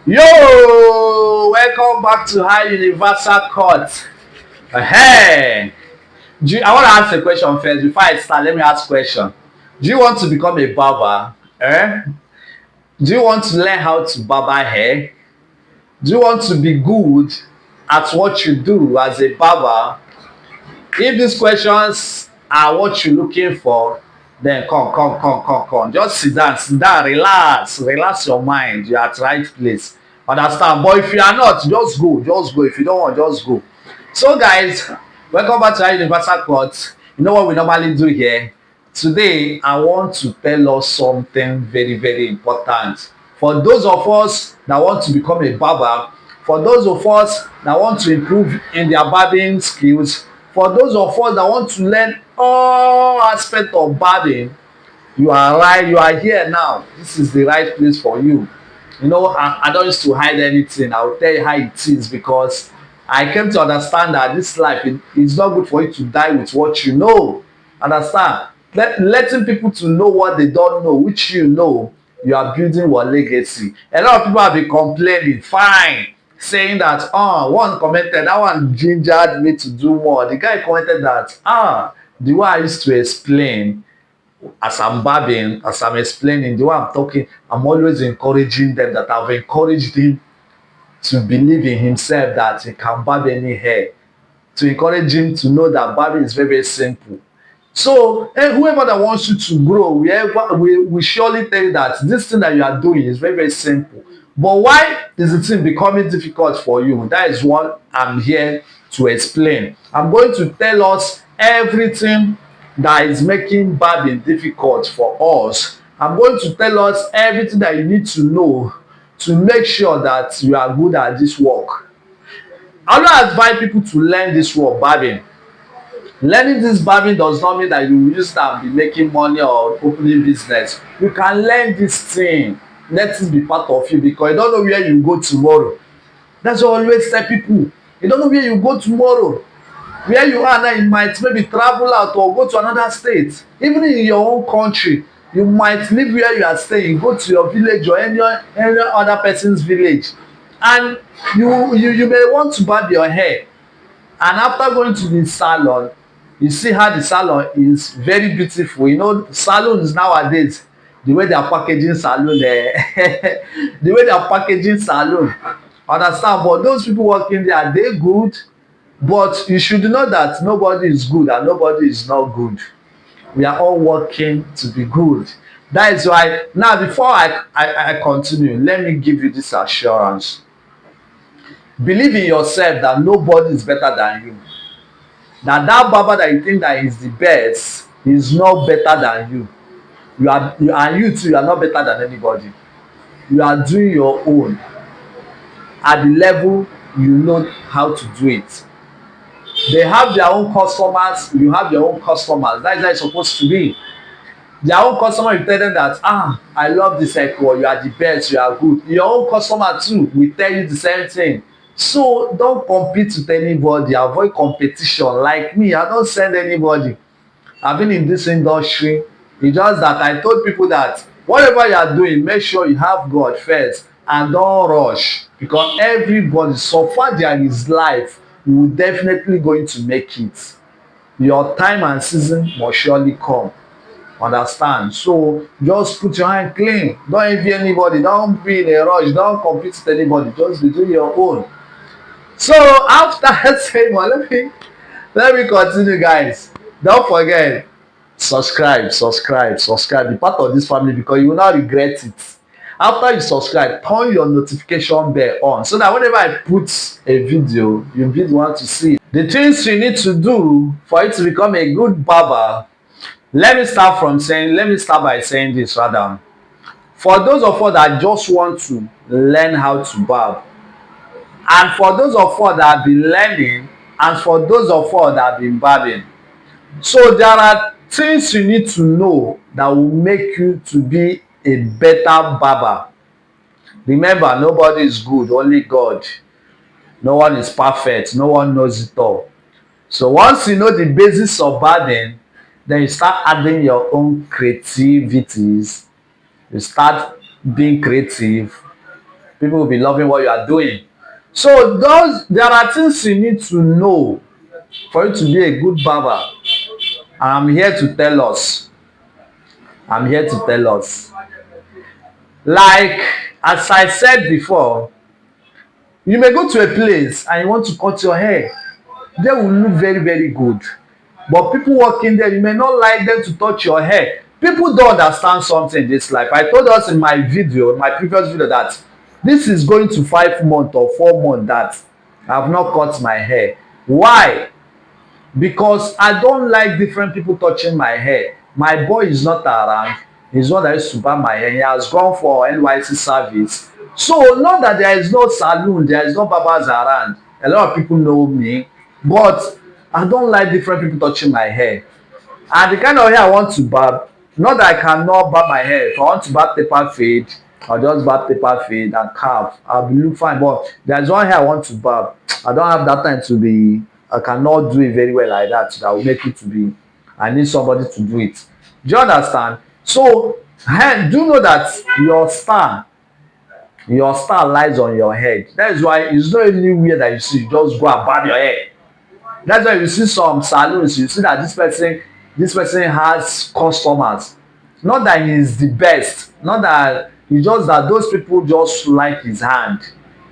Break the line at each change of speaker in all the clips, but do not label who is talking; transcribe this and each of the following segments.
Yo, welcome back to High Universal Court. Hey, I want to ask a question first. Before I start, let me ask a question. Do you want to become a barber? Do you want to learn how to barber hair? Do you want to be good at what you do as a barber? If these questions are what you're looking for, then come. Just sit down, relax your mind. You're at the right place. Understand? But if you are not, just go, just go. If you don't want, just go. So, guys, welcome back to our Universal Court. You know what we normally do here? Today, I want to tell us something very important. For those of us that want to become a barber, for those of us that want to improve in their barbing skills, for those of us that want to learn all aspects of barbing, you are right, you are here now. This is the right place for you. You know, I don't used to hide anything. I will tell you how it is because I came to understand that this life it's not good for you to die with what you know. Understand? Letting people to know what they don't know, which you know, you are building your legacy. A lot of people have been complaining, fine, saying that one commented, that one gingered me to do more. The guy commented that the way I used to explain as I'm barbing, as I'm explaining, the way I'm talking, I'm always encouraging them, that I've encouraged him to believe in himself that he can barb any hair, to encourage him to know that barbing is very simple. So whoever that wants you to grow, we surely tell you that this thing that you are doing is very simple. But why is the thing becoming difficult for you? That is what I'm here to explain. I'm going to tell us everything that is making barbing difficult for us. I'm going to tell us everything that you need to know to make sure that you are good at this work. I don't advise people to learn this work, barbing. Learning this barbing does not mean that you will use that and be making money or opening business. You can learn this thing. Let it be part of you because you don't know where you go tomorrow. That's what I always tell people. You don't know where you go tomorrow. Where you are now, you might maybe travel out or go to another state. Even in your own country, you might live where you are staying, go to your village or any other person's village. And you may want to barb your hair. And after going to the salon, you see how the salon is very beautiful. You know, salons nowadays, the way they are packaging salon, the way they are packaging salon, understand? But those people working there, they good. But you should know that nobody is good and nobody is not good. We are all working to be good. That is why, now before I continue, let me give you this assurance. Believe in yourself that nobody is better than you. That barber that you think that is the best is not better than you. And you too, you are not better than anybody. You are doing your own at the level you know how to do it. They have their own customers, you have your own customers. That is how it's supposed to be. Their own customer, you tell them that I love this haircut, you are the best, you are good. Your own customer too will tell you the same thing. So don't compete with anybody, avoid competition. Like me, I don't send anybody. I've been in this industry. It's just that I told people that whatever you are doing, make sure you have God first and don't rush, because everybody, so far there is life, you will definitely going to make it. Your time and season must surely come. Understand? So just put your hand clean. Don't envy anybody. Don't be in a rush. Don't compete with anybody. Just be doing your own. So after saying, well, let me continue, guys. Don't forget, subscribe. Be part of this family because you will not regret it. After you subscribe, turn your notification bell on so that whenever I put a video, you'll be the one to see it. The things you need to do for you to become a good barber. Let me start by saying this rather. For those of us that just want to learn how to barb, and for those of us that have been learning, and for those of us that have been barbing, so there are things you need to know that will make you to be a better barber. Remember, nobody is good, only God. No one is perfect, no one knows it all. So once you know the basics of barbing, then you start adding your own creativities. You start being creative. People will be loving what you are doing. So those there are things you need to know for you to be a good barber. And I'm here to tell us. I'm here to tell us. Like as I said before, you may go to a place and you want to cut your hair. They will look very, very good. But people working there, you may not like them to touch your hair. People don't understand something in this life. I told us in my video, my previous video, that this is going to 5 months or 4 months that I have not cut my hair. Why? Because I don't like different people touching my hair. My boy is not around. He's one that used to barb my hair. He has gone for NYC service. So not that there is no saloon, there is no barbers around. A lot of people know me, but I don't like different people touching my hair. And the kind of hair I want to barb, not that I cannot barb my hair. If I want to barb taper fade, I'll just barb taper fade and carve. I'll be look fine. But there's one hair I want to barb. I don't have that time to be, I cannot do it very well like that. That will make it to be, I need somebody to do it. Do you understand? So do know that your star lies on your head. That is why it's not anywhere that you see, you just go and barb your hair. That's why you see some salons, you see that this person has customers. Not that he is the best, not that he just that those people just like his hand.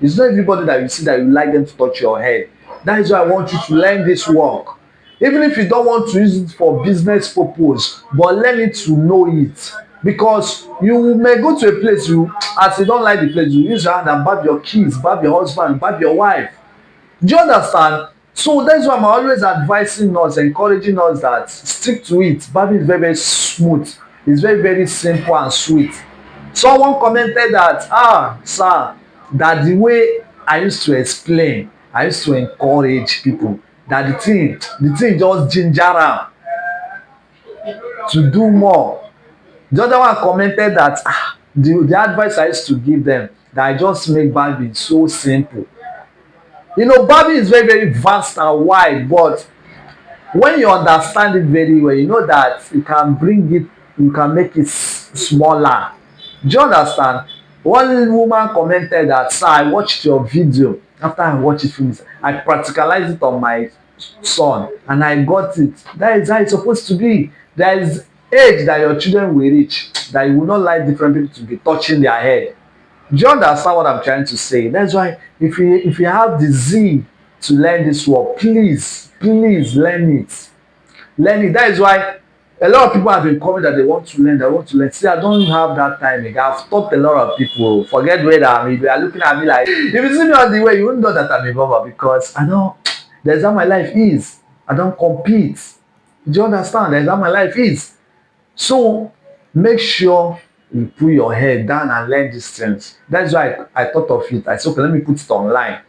It's not everybody that you see that you like them to touch your head. That is why I want you to learn this work. Even if you don't want to use it for business purpose, but learn it to know it. Because you may go to a place, you as you don't like the place, you use your hand and barb your kids, barb your husband, barb your wife. Do you understand? So that's why I'm always advising us, encouraging us that stick to it. Barbing is very, very smooth. It's very, very simple and sweet. Someone commented that, sir, that the way I used to explain, I used to encourage people that the thing just ginger am to do more. The other one commented that the advice I used to give them, that I just make barbing so simple. You know, barbing is very, very vast and wide, but when you understand it very well, you know that you can make it smaller. Do you understand? One woman commented that, sir, I watched your video. After I watched it finish, I practicalized it on my son and I got it. That is how it's supposed to be. There is age that your children will reach that you will not like different people to be touching their head. Do you understand what I'm trying to say? That's why if you have the zeal to learn this work, please learn it. Learn it. That is why a lot of people have been coming that they want to learn. See, I don't have that time again. I've taught a lot of people. Forget where I am. They are looking at me like, if you see me on the way, you won't know that I'm a barber because I know that's how my life is. I don't compete. Do you understand? That's how my life is. So make sure you put your head down and learn these things. That's why I thought of it. I said, okay, let me put it online.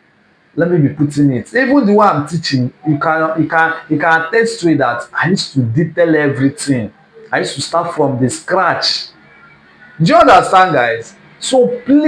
Let me be putting it. Even the way I'm teaching, you can attest to it that I used to detail everything. I used to start from the scratch. Do you understand, guys? So please